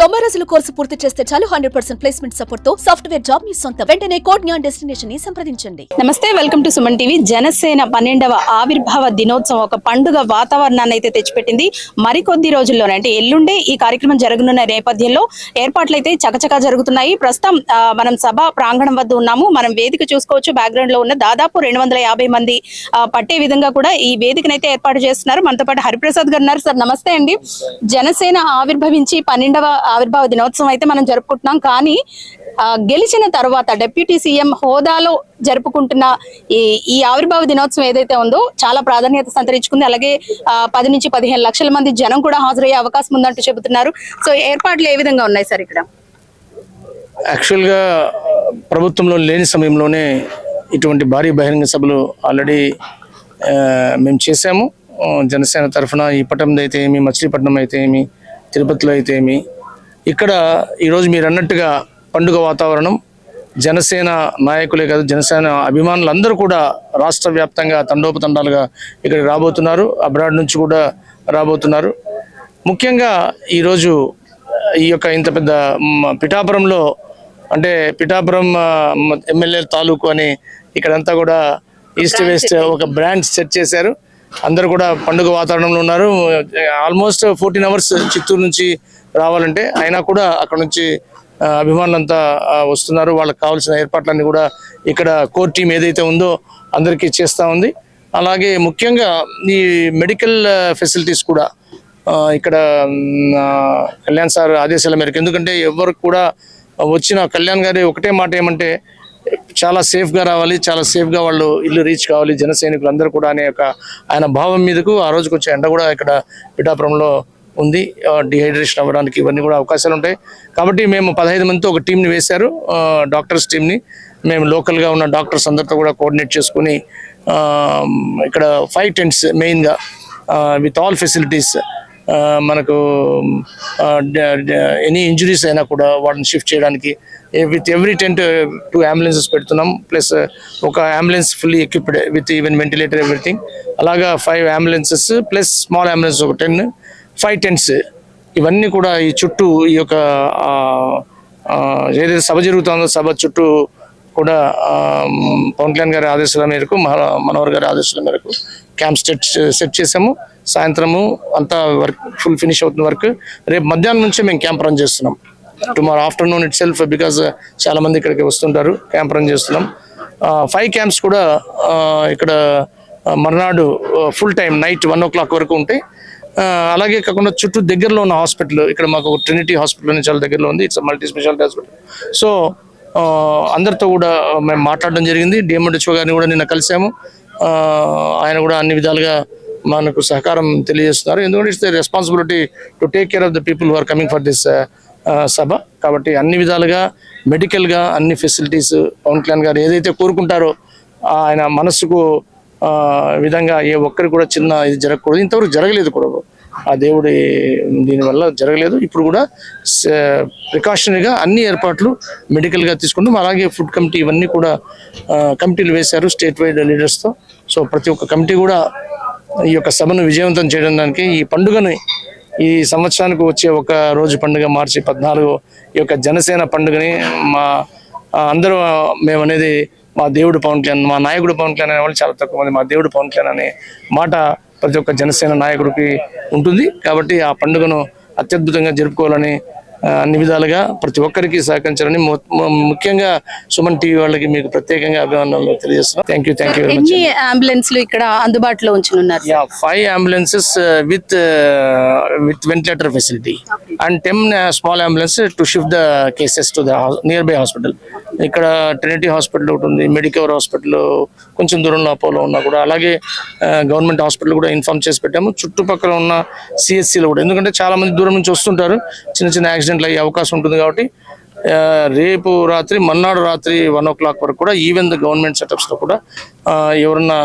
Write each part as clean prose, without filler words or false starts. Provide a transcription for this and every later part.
90 రోజుల కోర్సు పూర్తి చేస్తే చాలు 100% ప్లేస్మెంట్ సపోర్ట్ తో సాఫ్ట్వేర్ జాబ్ మీ సొంత. వెంటనే కోడ్ జ్ఞాన్ డెస్టినేషన్ ని సంప్రదించండి. నమస్తే, welcome to Suman TV. Janasena 12వ ఆవిర్భావ దినోత్సవం ఒక పండుగ వాతావరణాన్ని అయితే తెచ్చిపెట్టింది. మరికొద్ది రోజుల్లోనే అంటే ఎల్లుండే ఈ కార్యక్రమం జరగనున్న నేపథ్యంలో ఏర్పాట్లు అయితే చకచకా జరుగుతున్నాయి. ప్రస్తుతం మనం సభ ప్రాంగణం వద్ద ఉన్నాము. మనం వేదిక చూసుకోవచ్చు. బ్యాక్గ్రౌండ్ లో ఉన్న దాదాపు 250 మంది పట్టే విధంగా కూడా ఈ వేదికనైతే ఏర్పాటు చేస్తున్నారు. మనతో పాటు హరిప్రసాద్ గారు ఉన్నారు. సార్ నమస్తే అండి. జనసేన ఆవిర్భవించి 12వ ఆవిర్భావ దినోత్సవం అయితే మనం జరుపుకుంటున్నాం. కానీ గెలిచిన తర్వాత డిప్యూటీ సీఎం హోదాలో జరుపుకుంటున్న ఈ ఆవిర్భావ దినోత్సవం ఏదైతే ఉందో చాలా ప్రాధాన్యత సంతరించుకుంది. అలాగే 10 నుంచి 15 లక్షల మంది జనం కూడా హాజరయ్యే అవకాశం ఉందంటూ చెబుతున్నారు. సో ఏర్పాట్లు ఏ విధంగా ఉన్నాయి సార్? ఇక్కడ యాక్చువల్గా ప్రభుత్వంలో లేని సమయంలోనే ఇటువంటి భారీ బహిరంగ సభలు ఆల్రెడీ మేము చేశాము. జనసేన తరఫున ఈ పట్టణం అయితే ఏమి, మచిలీపట్నం అయితే ఏమి, తిరుపతిలో అయితే ఏమి, ఇక్కడ ఈరోజు మీరు అన్నట్టుగా పండుగ వాతావరణం. జనసేన నాయకులే కాదు, జనసేన అభిమానులు అందరూ కూడా రాష్ట్ర వ్యాప్తంగా తండోపతండాలుగా ఇక్కడికి రాబోతున్నారు. అబ్రాడ్ నుంచి కూడా రాబోతున్నారు. ముఖ్యంగా ఈరోజు ఈ యొక్క ఇంత పెద్ద పిఠాపురంలో, అంటే పిఠాపురం ఎమ్మెల్యే తాలూకు అని ఇక్కడంతా కూడా ఈస్ట్ వెస్ట్ ఒక బ్రాంచ్ సెట్ చేశారు. అందరూ కూడా పండుగ వాతావరణంలో ఉన్నారు. ఆల్మోస్ట్ 14 అవర్స్ చిత్తూరు నుంచి రావాలంటే, అయినా కూడా అక్కడ నుంచి అభిమానులంతా వస్తున్నారు. వాళ్ళకి కావాల్సిన ఏర్పాట్లన్నీ కూడా ఇక్కడ కోర్ టీం ఏదైతే ఉందో అందరికీ చేస్తూ ఉంది. అలాగే ముఖ్యంగా ఈ మెడికల్ ఫెసిలిటీస్ కూడా ఇక్కడ కళ్యాణ్ సార్ ఆదేశాల మేరకు, ఎందుకంటే ఎవరు కూడా వచ్చిన కళ్యాణ్ గారి ఒకటే మాట ఏమంటే, చాలా సేఫ్గా రావాలి, చాలా సేఫ్గా వాళ్ళు ఇల్లు రీచ్ కావాలి జన సైనికులు అందరూ కూడా అనే ఒక ఆయన భావం మీదకు ఆ రోజుకి వచ్చే ఎండ కూడా ఇక్కడ పిఠాపురంలో ఉంది. డిహైడ్రేషన్ అవ్వడానికి ఇవన్నీ కూడా అవకాశాలు ఉంటాయి. కాబట్టి మేము 15 మందితో ఒక టీంని వేశారు, డాక్టర్స్ టీంని. మేము లోకల్గా ఉన్న డాక్టర్స్ అందరితో కూడా కోఆర్డినేట్ చేసుకుని ఇక్కడ 5 టెంట్స్ మెయిన్గా విత్ ఆల్ ఫెసిలిటీస్, మనకు ఎనీ ఇంజురీస్ అయినా కూడా వాటిని షిఫ్ట్ చేయడానికి విత్ ఎవ్రీ టెంట్ 2 అంబులెన్సెస్ పెడుతున్నాం. ప్లస్ ఒక ambulance fully equipped with even ventilator everything. అలాగా 5 అంబులెన్సెస్ ప్లస్ స్మాల్ అంబులెన్స్ ఒక 10, 5 టెంట్స్. ఇవన్నీ కూడా ఈ చుట్టూ ఈ యొక్క ఏదైతే సభ జరుగుతుందో సభ చుట్టూ కూడా పవన్ కళ్యాణ్ గారి ఆదేశాల మేరకు, మనోహర్ గారి ఆదేశాల మేరకు క్యాంప్ సెట్ చేసాము. సాయంత్రము అంతా వర్క్ ఫుల్ ఫినిష్ అవుతుంది వర్క్. రేపు మధ్యాహ్నం నుంచే మేము క్యాంప్ రన్ చేస్తున్నాం. Tomorrow afternoon it self, because చాలా మంది ఇక్కడికి వస్తుంటారు, క్యాంప్ రన్ చేస్తున్నాం. 5 క్యాంప్స్ కూడా ఇక్కడ మర్నాడు ఫుల్ టైం నైట్ 1 o'clock వరకు ఉంటాయి. అలాగే కాకుండా చుట్టూ దగ్గరలో ఉన్న హాస్పిటల్, ఇక్కడ మాకు ట్రినిటీ హాస్పిటల్ అని చాలా దగ్గరలో ఉంది. It's multi speciality hospital. So అందరితో కూడా మేము మాట్లాడడం జరిగింది. డిఎంహెచ్ఓ గారిని కూడా నిన్న కలిసాము. ఆయన కూడా అన్ని విధాలుగా మనకు సహకారం తెలియజేస్తున్నారు. ఎందుకంటే it's the responsibility to take care of the people who are coming for this సభ. కాబట్టి అన్ని విధాలుగా మెడికల్గా అన్ని ఫెసిలిటీస్ పవన్ కళ్యాణ్ గారు ఏదైతే కోరుకుంటారో ఆయన మనస్సుకు విధంగా ఏ ఒక్కరికి కూడా చిన్న ఇది జరగకూడదు. ఇంతవరకు జరగలేదు కూడా, ఆ దేవుడి దీనివల్ల జరగలేదు. ఇప్పుడు కూడా ప్రికాషనరీగా అన్ని ఏర్పాట్లు మెడికల్గా తీసుకుంటాం. అలాగే ఫుడ్ కమిటీ ఇవన్నీ కూడా కమిటీలు వేశారు స్టేట్ వైడ్ లీడర్స్తో. సో ప్రతి ఒక్క కమిటీ కూడా ఈ యొక్క సభను విజయవంతం చేయడానికి, ఈ పండుగని ఈ సంవత్సరానికి వచ్చే ఒక రోజు పండుగ మార్చి 14 ఈ యొక్క జనసేన పండుగని అందరూ మేము అనేది మా దేవుడు పవన్ కళ్యాణ్, మా నాయకుడు పవన్ కళ్యాణ్ అనే వాళ్ళు చాలా తక్కువ మంది. మా దేవుడు పవన్ కళ్యాణ్ అనే మాట ప్రతి ఒక్క జనసేన నాయకుడికి ఉంటుంది. కాబట్టి ఆ పండుగను అత్యద్భుతంగా జరుపుకోవాలని అన్ని విధాలుగా ప్రతి ఒక్కరికి సహకరించాలని ముఖ్యంగా సుమన్ టీవీ వాళ్ళకి మీకు ప్రత్యేకంగా అభినందనలు తెలియజేస్తున్నాం. Thank you very much. అంబులెన్స్లు ఇక్కడ అందుబాటులో ఉంచనున్నారు? 5 ambulances with ventilator facility and 10 small ambulance to shift the cases to the near by hospital. ఇక్కడ ట్రినిటీ హాస్పిటల్ ఒకటి ఉంది, మెడికవర్ హాస్పిటల్ కొంచెం దూరంలో అపోలో ఉన్నా కూడా, అలాగే గవర్నమెంట్ హాస్పిటల్ కూడా ఇన్ఫార్మ్ చేసి పెట్టాము. చుట్టుపక్కల ఉన్న సిఎస్సీలో కూడా, ఎందుకంటే చాలా మంది దూరం నుంచి వస్తుంటారు, చిన్న చిన్న యాక్సిడెంట్లు అయ్యే అవకాశం ఉంటుంది. కాబట్టి రేపు రాత్రి మర్నాడు రాత్రి 1 o'clock వరకు కూడా ఈవెన్ ద గవర్నమెంట్ సెటప్స్లో కూడా ఎవరన్నా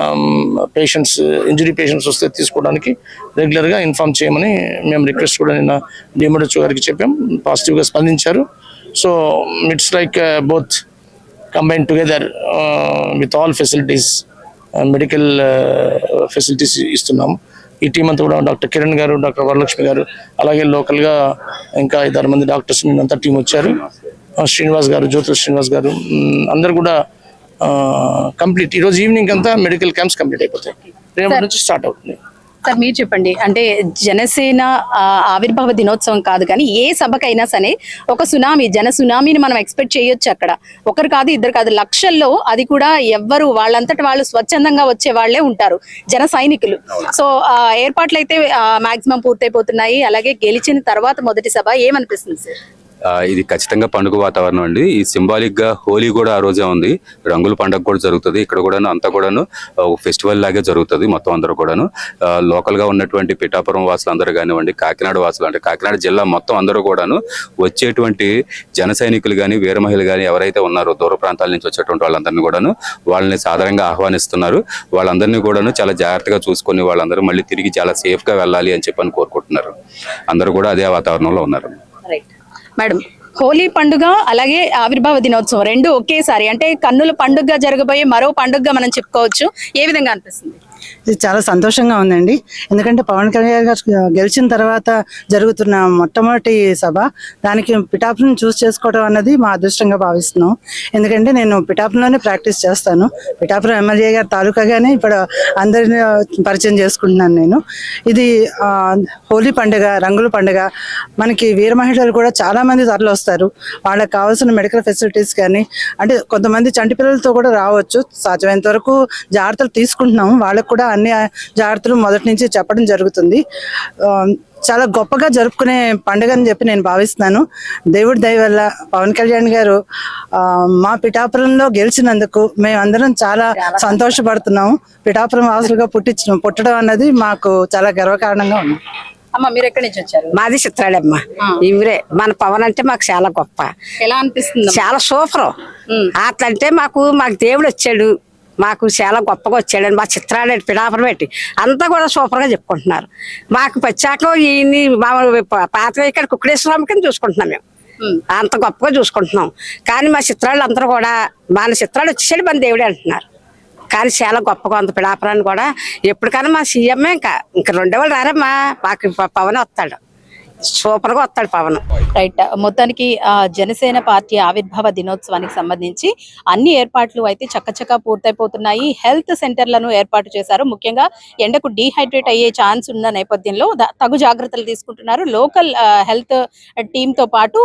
పేషెంట్స్, ఇంజరీ పేషెంట్స్ వస్తే తీసుకోవడానికి రెగ్యులర్గా ఇన్ఫార్మ్ చేయమని మేము రిక్వెస్ట్ కూడా నిన్న డిఎంహెచ్ఓ గారికి చెప్పాం. పాజిటివ్గా స్పందించారు. So it's like both combine together with all facilities, medical facilities ఇస్తున్నాము. ఈ టీం అంతా కూడా డాక్టర్ కిరణ్ గారు, డాక్టర్ వరలక్ష్మి గారు, అలాగే లోకల్గా ఇంకా 5-6 మంది డాక్టర్స్ అంతా టీం వచ్చారు. శ్రీనివాస్ గారు, జ్యోతి శ్రీనివాస్ గారు, అందరు కూడా కంప్లీట్ ఈరోజు ఈవినింగ్ అంతా మెడికల్ క్యాంప్స్ కంప్లీట్ అయిపోతాయి. రేపటి నుంచి స్టార్ట్ అవుతుంది. సార్ మీరు చెప్పండి, అంటే జనసేన ఆవిర్భావ దినోత్సవం కాదు కానీ ఏ సభకైనా సరే ఒక జన సునామీని మనం ఎక్స్పెక్ట్ చేయొచ్చు. అక్కడ ఒకరు కాదు, ఇద్దరు కాదు, లక్షల్లో, అది కూడా ఎవ్వరు వాళ్ళంతటి వాళ్ళు స్వచ్ఛందంగా వచ్చే వాళ్లే ఉంటారు, జన సైనికులు. సో ఏర్పాట్లు అయితే మాక్సిమం పూర్తయిపోతున్నాయి. అలాగే గెలిచిన తర్వాత మొదటి సభ ఏమనిపిస్తుంది సార్? ఇది ఖచ్చితంగా పండుగ వాతావరణం అండి. ఈ సింబాలిక్ గా హోలీ కూడా ఆ రోజే ఉంది, రంగుల పండుగ కూడా జరుగుతుంది. ఇక్కడ కూడాను అంతా కూడాను ఫెస్టివల్ లాగే జరుగుతుంది. మొత్తం అందరూ కూడాను లోకల్ గా ఉన్నటువంటి పిఠాపురం వాసులు అందరూ కానివ్వండి, కాకినాడ వాసులు అంటే కాకినాడ జిల్లా మొత్తం అందరూ కూడాను వచ్చేటువంటి జన సైనికులు కానీ, వీర మహిళలు కానీ ఎవరైతే ఉన్నారో దూర ప్రాంతాల నుంచి వచ్చేటువంటి వాళ్ళందరినీ కూడాను వాళ్ళని సాధారణంగా ఆహ్వానిస్తున్నారు. వాళ్ళందరినీ కూడాను చాలా జాగ్రత్తగా చూసుకొని వాళ్ళందరూ మళ్ళీ తిరిగి చాలా సేఫ్ గా వెళ్ళాలి అని చెప్పని కోరుకుంటున్నారు. అందరూ కూడా అదే వాతావరణంలో ఉన్నారు. మేడం, హోలీ పండుగ అలాగే ఆవిర్భావ దినోత్సవం రెండు ఒకేసారి, అంటే కన్నుల పండుగ జరగబోయే మరో పండుగ మనం చెప్పుకోవచ్చు. ఏ విధంగా అనిపిస్తుంది? ఇది చాలా సంతోషంగా ఉందండి. ఎందుకంటే పవన్ కళ్యాణ్ గారు గెలిచిన తర్వాత జరుగుతున్న మొట్టమొదటి సభ, దానికి పిఠాపురం చూస్ చేసుకోవడం అన్నది మా అదృష్టంగా భావిస్తున్నాం. ఎందుకంటే నేను పిఠాపురంలోనే ప్రాక్టీస్ చేస్తాను. పిఠాపురం ఎమ్మెల్యే గారి తాలూకాగానే ఇప్పుడు అందరిని పరిచయం చేసుకుంటున్నాను నేను. ఇది హోలీ పండుగ, రంగుల పండుగ. మనకి వీర మహిళలు కూడా చాలా మంది తరలి వస్తారు. వాళ్ళకి కావాల్సిన మెడికల్ ఫెసిలిటీస్ కానీ, అంటే కొంతమంది చంటి పిల్లలతో కూడా రావచ్చు. సాధ్యమైనంత వరకు జాగ్రత్తలు తీసుకుంటున్నాము. వాళ్ళకు కూడా అన్ని జాగ్రత్తలు మొదటి నుంచి చెప్పడం జరుగుతుంది. చాలా గొప్పగా జరుపుకునే పండుగ అని చెప్పి నేను భావిస్తున్నాను. దేవుడి దయ వల్ల పవన్ కళ్యాణ్ గారు మా పిఠాపురంలో గెలిచినందుకు మేమందరం చాలా సంతోషపడుతున్నాము. పిఠాపురం వాసులుగా పుట్టడం అన్నది మాకు చాలా గర్వకారణంగా ఉంది. అమ్మ, మీరు ఎక్కడి నుంచి వచ్చారు? మాది చిత్రాడమ్మ. ఇవరే మన పవన్ అంటే మాకు చాలా గొప్ప. ఎలా అనిపిస్తుంది? చాలా సూపర్. అట్లంటే మాకు దేవుడు వచ్చాడు, మాకు చాలా గొప్పగా వచ్చాడని మా చిత్రాలు పిఠాపురం పెట్టి అంతా కూడా సూపర్గా చెప్పుకుంటున్నారు. మాకు ప్రత్యేకం ఈ పాత ఇక్కడ కుక్కడేశ్వరం కింద చూసుకుంటున్నాం మేము. అంత గొప్పగా చూసుకుంటున్నాం. కానీ మా చిత్రాలు అందరూ కూడా మన చిత్రాలు వచ్చేసాడు మన దేవుడే అంటున్నారు. కానీ చాలా గొప్పగా ఉంది పిఠాపురాన్ని కూడా. ఎప్పటికైనా మా సీఎంఏ ఇంకా రెండో వాళ్ళు రారమ్మా, మాకు పవన్ వస్తాడు, సూపర్ గా వస్తాడు పవన్. రైట్. మొత్తానికి జనసేన పార్టీ ఆవిర్భావ దినోత్సవానికి సంబంధించి అన్ని ఏర్పాట్లు అయితే చక్కచక్క పూర్తయిపోతున్నాయి. హెల్త్ సెంటర్లను ఏర్పాటు చేశారు. ముఖ్యంగా ఎండకు డీహైడ్రేట్ అయ్యే ఛాన్స్ ఉన్న నేపథ్యంలో తగు జాగ్రత్తలు తీసుకుంటున్నారు. లోకల్ హెల్త్ టీమ్ తో పాటు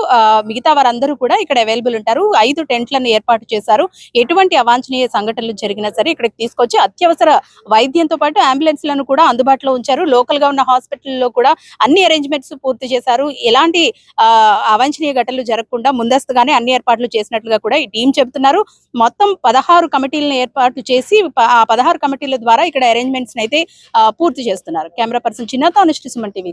మిగతా వారందరూ కూడా ఇక్కడ అవైలబుల్ ఉంటారు. 5 టెంట్లను ఏర్పాటు చేశారు. ఎటువంటి అవాంఛనీయ సంఘటనలు జరిగినా సరే ఇక్కడికి తీసుకొచ్చి అత్యవసర వైద్యంతో పాటు అంబులెన్స్ లను కూడా అందుబాటులో ఉంచారు. లోకల్ గా ఉన్న హాస్పిటల్లో కూడా అన్ని అరేంజ్మెంట్స్ పూర్తి చేశారు. ఎలాంటి అవాంఛనీయ ఘటనలు జరగకుండా ముందస్తుగానే అన్ని ఏర్పాట్లు చేసినట్లుగా కూడా ఈ టీం చెబుతున్నారు. మొత్తం 16 కమిటీలను ఏర్పాటు చేసి ఆ 16 కమిటీల ద్వారా ఇక్కడ అరేంజ్మెంట్స్ అయితే పూర్తి చేస్తున్నారు. కెమెరా పర్సన్ చిన్నతో అనుశ్రీ సుమన్ టీవీ.